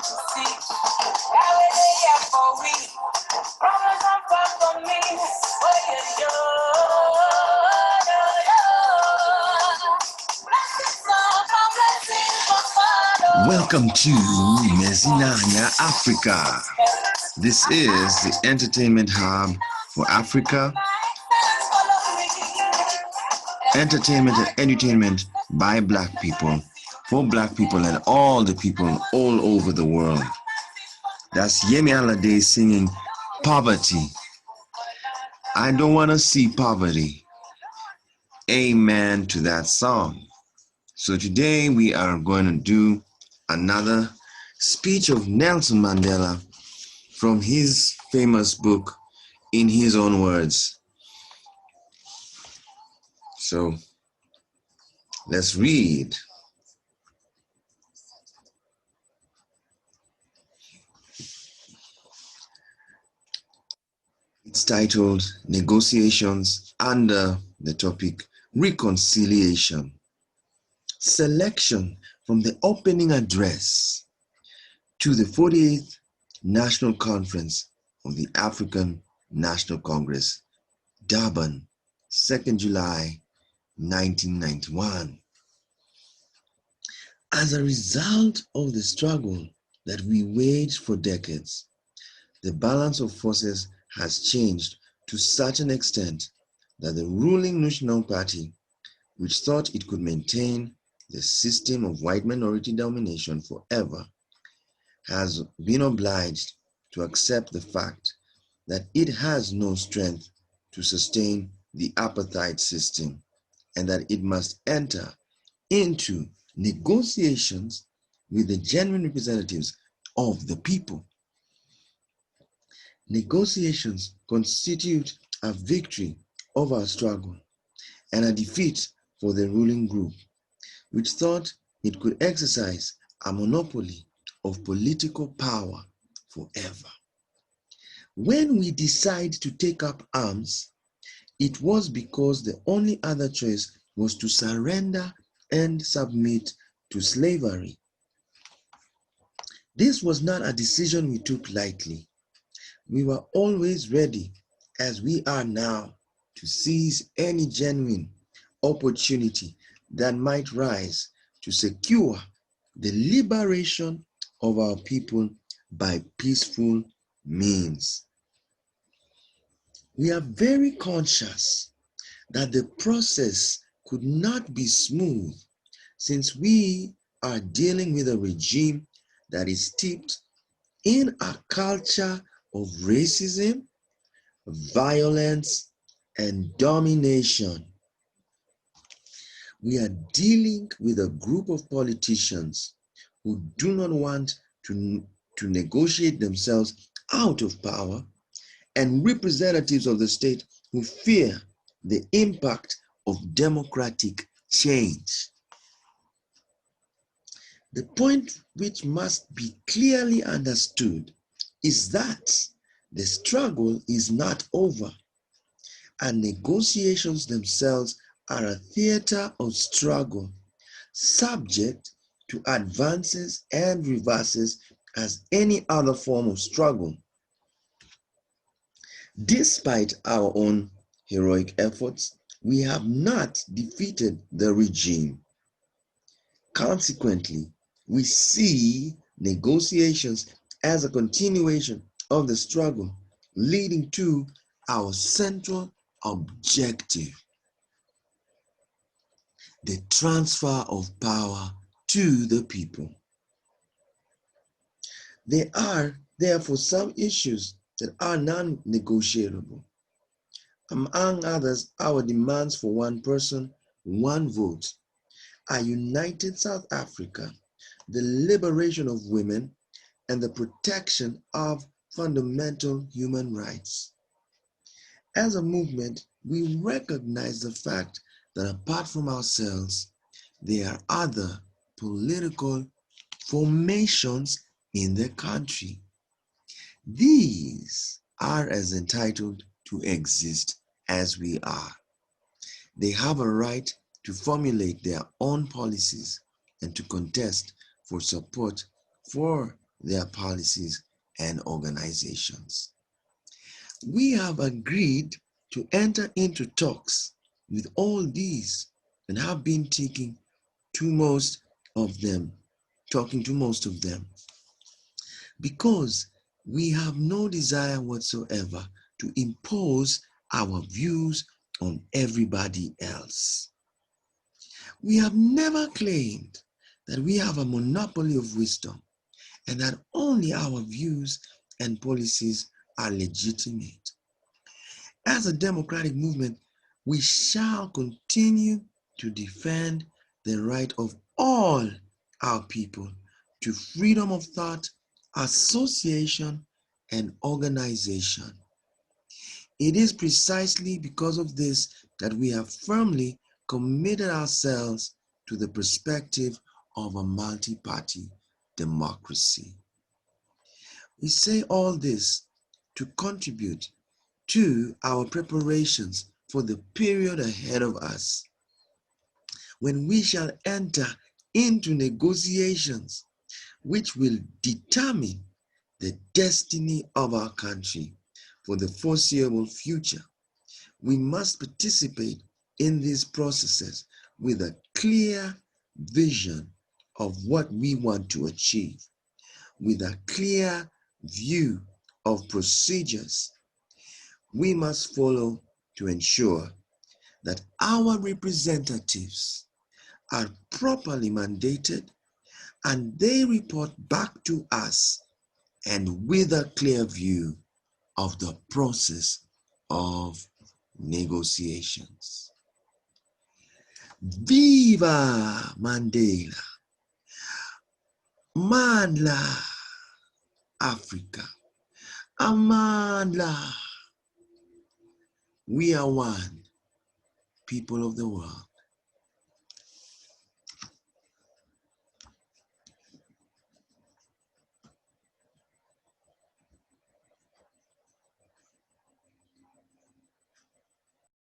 to see. That way they are for we. Problems are far from me. Oh, yeah, Welcome to Mezinanya Africa. This is the entertainment hub for Africa. Entertainment and entertainment by Black people, for Black people and all the people all over the world. That's Yemi Alade singing Poverty. I don't want to see poverty. Amen to that song. So today we are going to do another speech of Nelson Mandela from his famous book, In His Own Words. So let's read. It's titled Negotiations under the topic Reconciliation. Selection from the opening address to the 48th National Conference of the African National Congress, Durban, 2nd July, 1991. As a result of the struggle that we waged for decades, the balance of forces has changed to such an extent that the ruling National Party, which thought it could maintain the system of white minority domination forever, has been obliged to accept the fact that it has no strength to sustain the apartheid system and that it must enter into negotiations with the genuine representatives of the people. Negotiations constitute a victory of our struggle and a defeat for the ruling group, which thought it could exercise a monopoly of political power forever. When we decide to take up arms, it was because the only other choice was to surrender and submit to slavery. This was not a decision we took lightly. We were always ready, as we are now, to seize any genuine opportunity that might rise to secure the liberation of our people by peaceful means. We are very conscious that the process could not be smooth, since we are dealing with a regime that is steeped in a culture of racism, violence, and domination. We are dealing with a group of politicians who do not want to negotiate themselves out of power, and representatives of the state who fear the impact of democratic change. The point which must be clearly understood is that the struggle is not over, and negotiations themselves are a theater of struggle, subject to advances and reverses as any other form of struggle. Despite our own heroic efforts, we have not defeated the regime. Consequently, we see negotiations as a continuation of the struggle, leading to our central objective: the transfer of power to the people. There are therefore some issues that are non-negotiable. Among others, our demands for one person, one vote, a united South Africa, the liberation of women, and the protection of fundamental human rights. As a movement, we recognize the fact that apart from ourselves, there are other political formations in the country. These are as entitled to exist as we are. They have a right to formulate their own policies and to contest for support for their policies and organizations. We have agreed to enter into talks with all these and have been talking to most of them, because we have no desire whatsoever to impose our views on everybody else. We have never claimed that we have a monopoly of wisdom and that only our views and policies are legitimate. As a democratic movement, we shall continue to defend the right of all our people to freedom of thought, association, and organization. It is precisely because of this that we have firmly committed ourselves to the perspective of a multi-party democracy. We say all this to contribute to our preparations for the period ahead of us, when we shall enter into negotiations which will determine the destiny of our country for the foreseeable future. We must participate in these processes with a clear vision of what we want to achieve, with a clear view of procedures we must follow to ensure that our representatives are properly mandated and they report back to us and with a clear view of the process of negotiations. Viva Mandela! Mandla Africa! Amandla! We are one, people of the world.